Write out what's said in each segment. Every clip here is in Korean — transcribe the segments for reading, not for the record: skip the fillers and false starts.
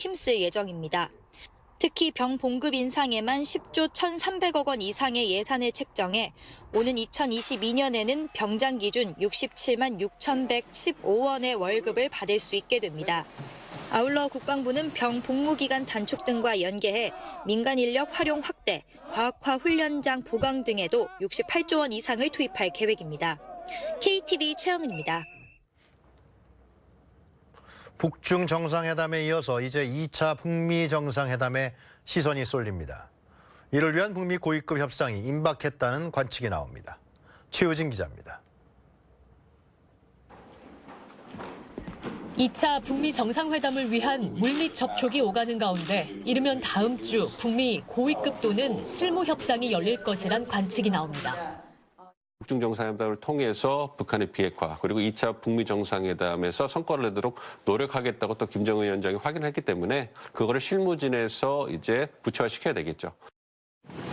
힘쓸 예정입니다. 특히 병 봉급 인상에만 10조 1,300억 원 이상의 예산을 책정해 오는 2022년에는 병장 기준 67만 6,115원의 월급을 받을 수 있게 됩니다. 아울러 국방부는 병 복무 기간 단축 등과 연계해 민간 인력 활용 확대, 과학화 훈련장 보강 등에도 68조 원 이상을 투입할 계획입니다. KTV 최영은입니다. 북중 정상회담에 이어서 이제 2차 북미 정상회담에 시선이 쏠립니다. 이를 위한 북미 고위급 협상이 임박했다는 관측이 나옵니다. 최우진 기자입니다. 2차 북미 정상회담을 위한 물밑 접촉이 오가는 가운데 이르면 다음 주 북미 고위급 또는 실무 협상이 열릴 것이란 관측이 나옵니다. 북중 정상회담을 통해서 북한의 비핵화 그리고 2차 북미 정상회담에서 성과를 내도록 노력하겠다고 또 김정은 위원장이 확인했기 때문에 그거를 실무진에서 이제 구체화시켜야 되겠죠.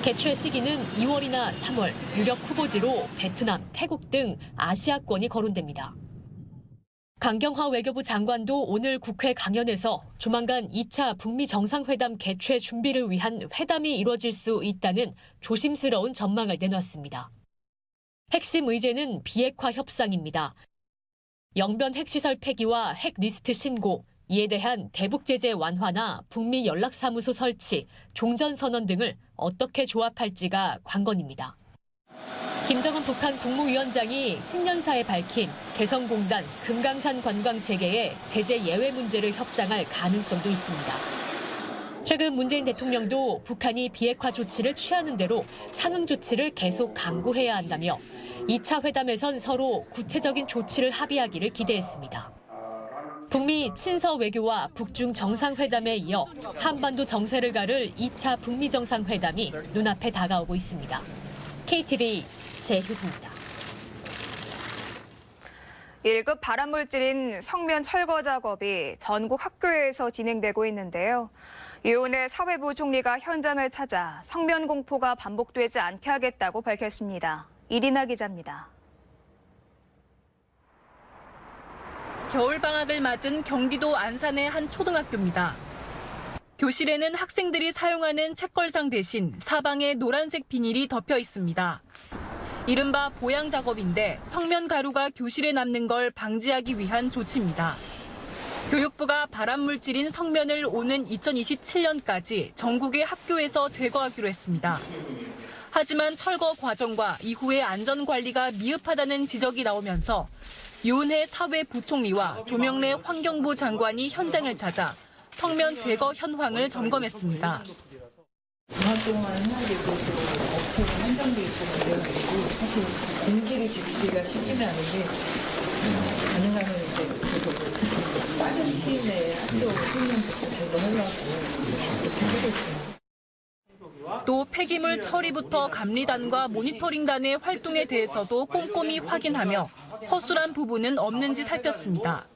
개최 시기는 2월이나 3월, 유력 후보지로 베트남, 태국 등 아시아권이 거론됩니다. 강경화 외교부 장관도 오늘 국회 강연에서 조만간 2차 북미 정상회담 개최 준비를 위한 회담이 이뤄질 수 있다는 조심스러운 전망을 내놨습니다. 핵심 의제는 비핵화 협상입니다. 영변 핵시설 폐기와 핵 리스트 신고, 이에 대한 대북 제재 완화나 북미 연락사무소 설치, 종전선언 등을 어떻게 조합할지가 관건입니다. 김정은 북한 국무위원장이 신년사에 밝힌 개성공단 금강산 관광체계의 제재 예외 문제를 협상할 가능성도 있습니다. 최근 문재인 대통령도 북한이 비핵화 조치를 취하는 대로 상응 조치를 계속 강구해야 한다며 2차 회담에선 서로 구체적인 조치를 합의하기를 기대했습니다. 북미 친서 외교와 북중 정상회담에 이어 한반도 정세를 가를 2차 북미 정상회담이 눈앞에 다가오고 있습니다. KTV 최효진입니다. 1급 발암물질인 성면 철거 작업이 전국 학교에서 진행되고 있는데요. 유은혜 사회부 총리가 현장을 찾아 성면 공포가 반복되지 않게 하겠다고 밝혔습니다. 이리나 기자입니다. 겨울방학을 맞은 경기도 안산의 한 초등학교입니다. 교실에는 학생들이 사용하는 책걸상 대신 사방에 노란색 비닐이 덮여 있습니다. 이른바 보양 작업인데 성면 가루가 교실에 남는 걸 방지하기 위한 조치입니다. 교육부가 발암물질인 성면을 오는 2027년까지 전국의 학교에서 제거하기로 했습니다. 하지만 철거 과정과 이후의 안전관리가 미흡하다는 지적이 나오면서 유은혜 사회부총리와 조명래 환경부 장관이 현장을 찾아 성면 제거 현황을 점검했습니다. 그동안 해야 되고 업체가 한정돼 있고 그래가지고 사실 공기를 지키기가 쉽지는 않은데 가능하면 이제 그래도 빠른 시일 내에 학교 훈련부터 제거하려고 이렇게 하고 있습니다. 또 폐기물 처리부터 감리단과 모니터링단의 활동에 대해서도 꼼꼼히 확인하며 허술한 부분은 없는지 살폈습니다.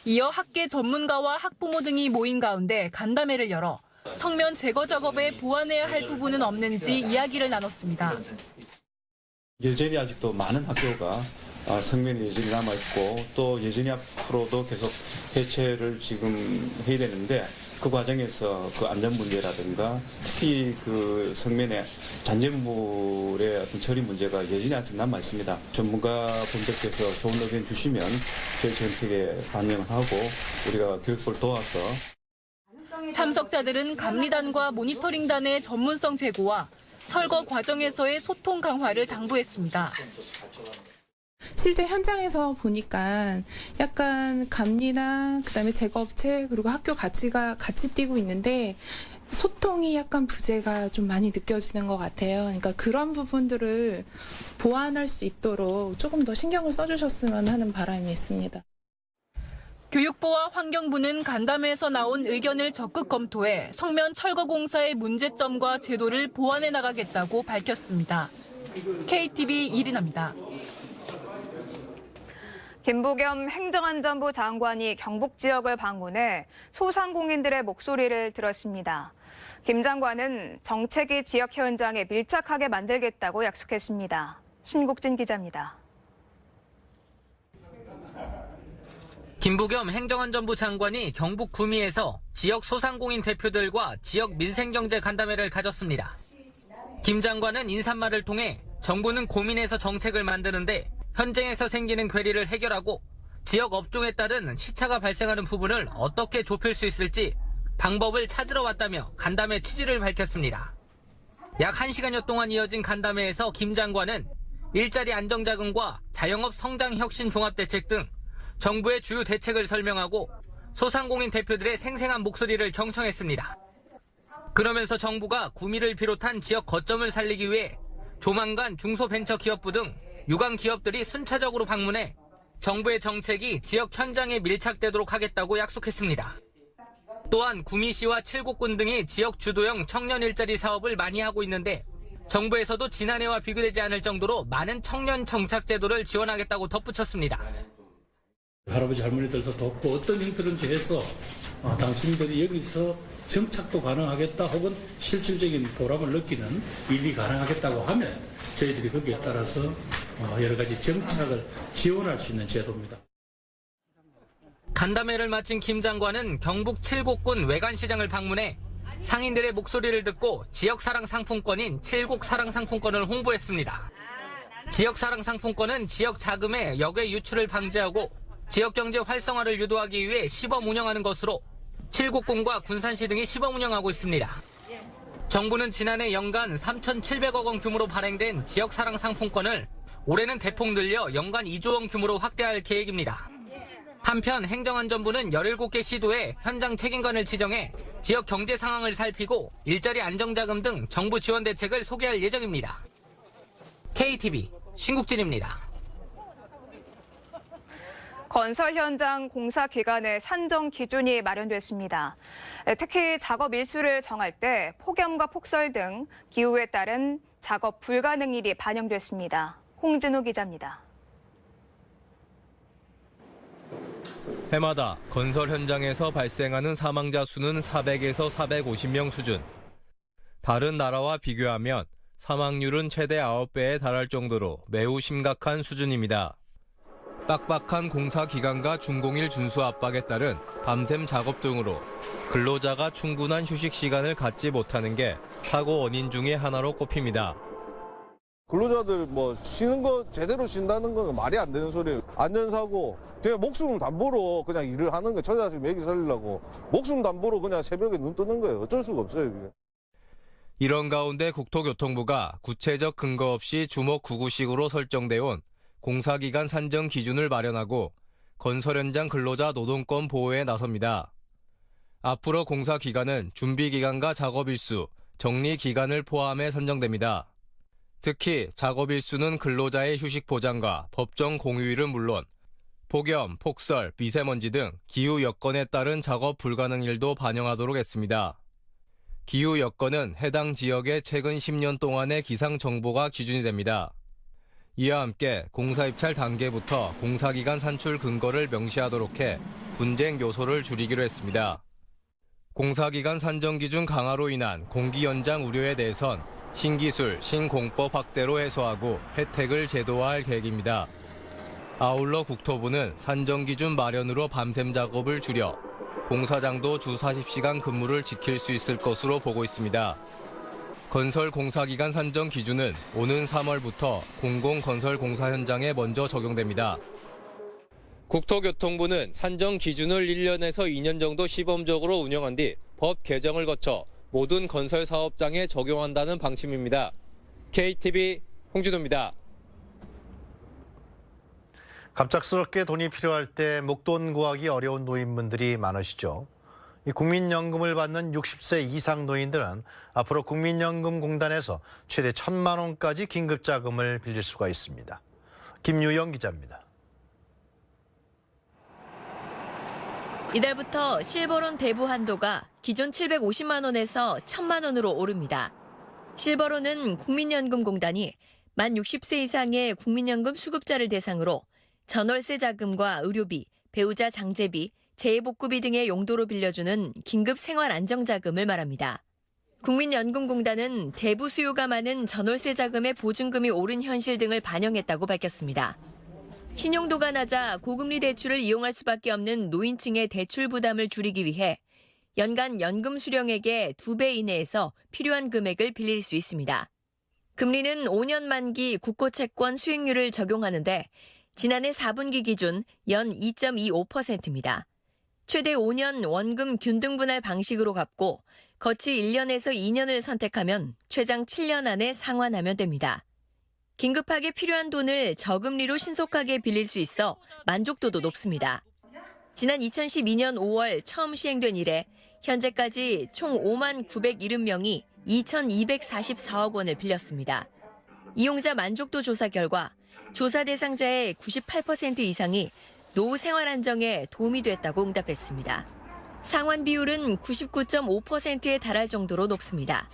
이어 학계 전문가와 학부모 등이 모인 가운데 간담회를 열어 성면 제거 작업에 보완해야 할 부분은 없는지 이야기를 나눴습니다. 여전히 아직도 많은 학교가 성면이 여전히 남아있고 또 여전히 앞으로도 계속 해체를 지금 해야 되는데 그 과정에서 그 안전 문제라든가 특히 그 성면의 잔전물의 어떤 처리 문제가 여전히 아직 남아 있습니다. 전문가 분들께서 좋은 의견 주시면 저희 정책에 반영을 하고 우리가 교육부를 도와서 참석자들은 감리단과 모니터링단의 전문성 제고와 철거 과정에서의 소통 강화를 당부했습니다. 실제 현장에서 보니까 약간 감리나 그다음에 제거업체 그리고 학교 같이 뛰고 있는데 소통이 약간 부재가 좀 많이 느껴지는 것 같아요. 그러니까 그런 부분들을 보완할 수 있도록 조금 더 신경을 써주셨으면 하는 바람이 있습니다. 교육부와 환경부는 간담회에서 나온 의견을 적극 검토해 성면 철거 공사의 문제점과 제도를 보완해 나가겠다고 밝혔습니다. KTV 이리나입니다. 김부겸 행정안전부 장관이 경북 지역을 방문해 소상공인들의 목소리를 들었습니다. 김 장관은 정책이 지역 현장에 밀착하게 만들겠다고 약속했습니다. 신국진 기자입니다. 김부겸 행정안전부 장관이 경북 구미에서 지역 소상공인 대표들과 지역 민생경제 간담회를 가졌습니다. 김 장관은 인사말을 통해 정부는 고민해서 정책을 만드는데 현장에서 생기는 괴리를 해결하고 지역 업종에 따른 시차가 발생하는 부분을 어떻게 좁힐 수 있을지 방법을 찾으러 왔다며 간담회 취지를 밝혔습니다. 약 1시간여 동안 이어진 간담회에서 김 장관은 일자리 안정자금과 자영업 성장혁신 종합대책 등 정부의 주요 대책을 설명하고 소상공인 대표들의 생생한 목소리를 경청했습니다. 그러면서 정부가 구미를 비롯한 지역 거점을 살리기 위해 조만간 중소벤처기업부 등 유관 기업들이 순차적으로 방문해 정부의 정책이 지역 현장에 밀착되도록 하겠다고 약속했습니다. 또한 구미시와 칠곡군 등이 지역 주도형 청년 일자리 사업을 많이 하고 있는데 정부에서도 지난해와 비교되지 않을 정도로 많은 청년 정착 제도를 지원하겠다고 덧붙였습니다. 할아버지 할머니들도 돕고 어떤 형태든지 해서 당신들이 여기서 정착도 가능하겠다 혹은 실질적인 보람을 느끼는 일이 가능하겠다고 하면 저희들이 거기에 따라서 여러 가지 정착을 지원할 수 있는 제도입니다. 간담회를 마친 김 장관은 경북 칠곡군 외관시장을 방문해 상인들의 목소리를 듣고 지역사랑 상품권인 칠곡사랑 상품권을 홍보했습니다. 지역사랑 상품권은 지역 자금의 역외 유출을 방지하고 지역경제 활성화를 유도하기 위해 시범 운영하는 것으로 칠곡군과 군산시 등이 시범 운영하고 있습니다. 정부는 지난해 연간 3,700억 원 규모로 발행된 지역사랑 상품권을 올해는 대폭 늘려 연간 2조 원 규모로 확대할 계획입니다. 한편 행정안전부는 17개 시도에 현장 책임관을 지정해 지역 경제 상황을 살피고 일자리 안정자금 등 정부 지원 대책을 소개할 예정입니다. KTV 신국진입니다. 건설 현장 공사 기간의 산정 기준이 마련됐습니다. 특히 작업 일수를 정할 때 폭염과 폭설 등 기후에 따른 작업 불가능일이 반영됐습니다. 홍진호 기자입니다. 해마다 건설 현장에서 발생하는 사망자 수는 400에서 450명 수준. 다른 나라와 비교하면 사망률은 최대 9배에 달할 정도로 매우 심각한 수준입니다. 빡빡한 공사 기간과 준공일 준수 압박에 따른 밤샘 작업 등으로 근로자가 충분한 휴식 시간을 갖지 못하는 게 사고 원인 중에 하나로 꼽힙니다. 근로자들 쉬는 거 제대로 쉰다는 건 말이 안 되는 소리예요. 안전사고 그냥 목숨 담보로 그냥 일을 하는 거 처자식 먹이 살리려고 목숨 담보로 그냥 새벽에 눈 뜨는 거예요. 어쩔 수가 없어요. 이게. 이런 가운데 국토교통부가 구체적 근거 없이 주먹구구식으로 설정돼 온 공사기간 산정 기준을 마련하고 건설 현장 근로자 노동권 보호에 나섭니다. 앞으로 공사기간은 준비기간과 작업일수, 정리기간을 포함해 산정됩니다. 특히 작업일수는 근로자의 휴식 보장과 법정 공휴일은 물론 폭염, 폭설, 미세먼지 등 기후 여건에 따른 작업 불가능일도 반영하도록 했습니다. 기후 여건은 해당 지역의 최근 10년 동안의 기상 정보가 기준이 됩니다. 이와 함께 공사 입찰 단계부터 공사기간 산출 근거를 명시하도록 해 분쟁 요소를 줄이기로 했습니다. 공사기간 산정 기준 강화로 인한 공기 연장 우려에 대해선 신기술, 신공법 확대로 해소하고 혜택을 제도화할 계획입니다. 아울러 국토부는 산정 기준 마련으로 밤샘 작업을 줄여 공사장도 주 40시간 근무를 지킬 수 있을 것으로 보고 있습니다. 건설 공사기간 산정 기준은 오는 3월부터 공공건설 공사 현장에 먼저 적용됩니다. 국토교통부는 산정 기준을 1년에서 2년 정도 시범적으로 운영한 뒤 법 개정을 거쳐 모든 건설 사업장에 적용한다는 방침입니다. KTV 홍진호입니다. 갑작스럽게 돈이 필요할 때 목돈 구하기 어려운 노인분들이 많으시죠. 이 국민연금을 받는 60세 이상 노인들은 앞으로 국민연금공단에서 최대 1,000만 원까지 긴급자금을 빌릴 수가 있습니다. 김유영 기자입니다. 이달부터 실버론 대부 한도가 기존 750만 원에서 1,000만 원으로 오릅니다. 실버론은 국민연금공단이 만 60세 이상의 국민연금 수급자를 대상으로 전월세 자금과 의료비, 배우자 장제비, 재해복구비 등의 용도로 빌려주는 긴급 생활 안정자금을 말합니다. 국민연금공단은 대부 수요가 많은 전월세 자금의 보증금이 오른 현실 등을 반영했다고 밝혔습니다. 신용도가 낮아 고금리 대출을 이용할 수밖에 없는 노인층의 대출 부담을 줄이기 위해 연간 연금 수령액의 2배 이내에서 필요한 금액을 빌릴 수 있습니다. 금리는 5년 만기 국고채권 수익률을 적용하는데 지난해 4분기 기준 연 2.25%입니다. 최대 5년 원금 균등분할 방식으로 갚고 거치 1년에서 2년을 선택하면 최장 7년 안에 상환하면 됩니다. 긴급하게 필요한 돈을 저금리로 신속하게 빌릴 수 있어 만족도도 높습니다. 지난 2012년 5월 처음 시행된 이래 현재까지 총 5만 970명이 2,244억 원을 빌렸습니다. 이용자 만족도 조사 결과 조사 대상자의 98% 이상이 노후 생활 안정에 도움이 됐다고 응답했습니다. 상환 비율은 99.5%에 달할 정도로 높습니다.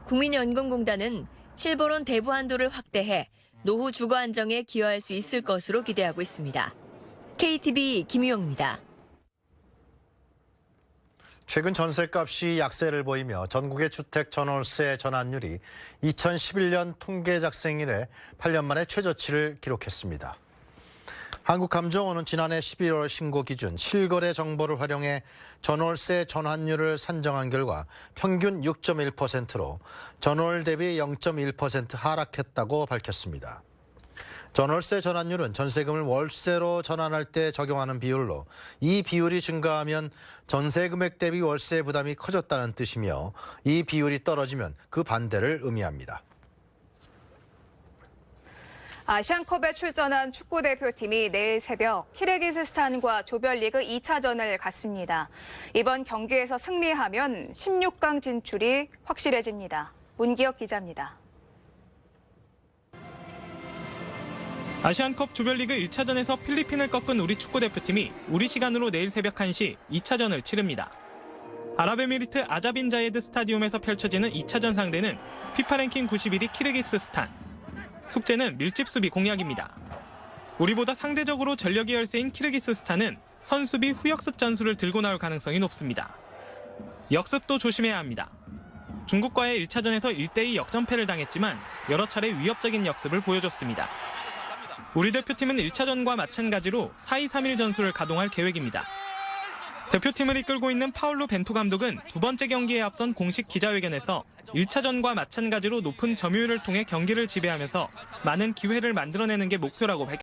국민연금공단은 실버론 대부 한도를 확대해 노후 주거 안정에 기여할 수 있을 것으로 기대하고 있습니다. KTV 김유영입니다. 최근 전셋값이 약세를 보이며 전국의 주택 전월세 전환율이 2011년 통계 작성 이래 8년 만에 최저치를 기록했습니다. 한국감정원은 지난해 11월 신고 기준 실거래 정보를 활용해 전월세 전환율을 산정한 결과 평균 6.1%로 전월 대비 0.1% 하락했다고 밝혔습니다. 전월세 전환율은 전세금을 월세로 전환할 때 적용하는 비율로 이 비율이 증가하면 전세 금액 대비 월세 부담이 커졌다는 뜻이며 이 비율이 떨어지면 그 반대를 의미합니다. 아시안컵에 출전한 축구대표팀이 내일 새벽 키르기스스탄과 조별리그 2차전을 갖습니다. 이번 경기에서 승리하면 16강 진출이 확실해집니다. 문기혁 기자입니다. 아시안컵 조별리그 1차전에서 필리핀을 꺾은 우리 축구대표팀이 우리 시간으로 내일 새벽 1시 2차전을 치릅니다. 아랍에미리트 아자빈 자예드 스타디움에서 펼쳐지는 2차전 상대는 피파 랭킹 91위 키르기스스탄. 숙제는 밀집 수비 공략입니다. 우리보다 상대적으로 전력이 열세인 키르기스스탄은 선수비 후역습 전술을 들고 나올 가능성이 높습니다. 역습도 조심해야 합니다. 중국과의 1차전에서 1대2 역전패를 당했지만 여러 차례 위협적인 역습을 보여줬습니다. 우리 대표팀은 1차전과 마찬가지로 4-2-3-1 전술을 가동할 계획입니다. 대표팀을 이끌고 있는 파울루 벤투 감독은 두 번째 경기에 앞선 공식 기자회견에서 1차전과 마찬가지로 높은 점유율을 통해 경기를 지배하면서 많은 기회를 만들어내는 게 목표라고 밝혔습니다.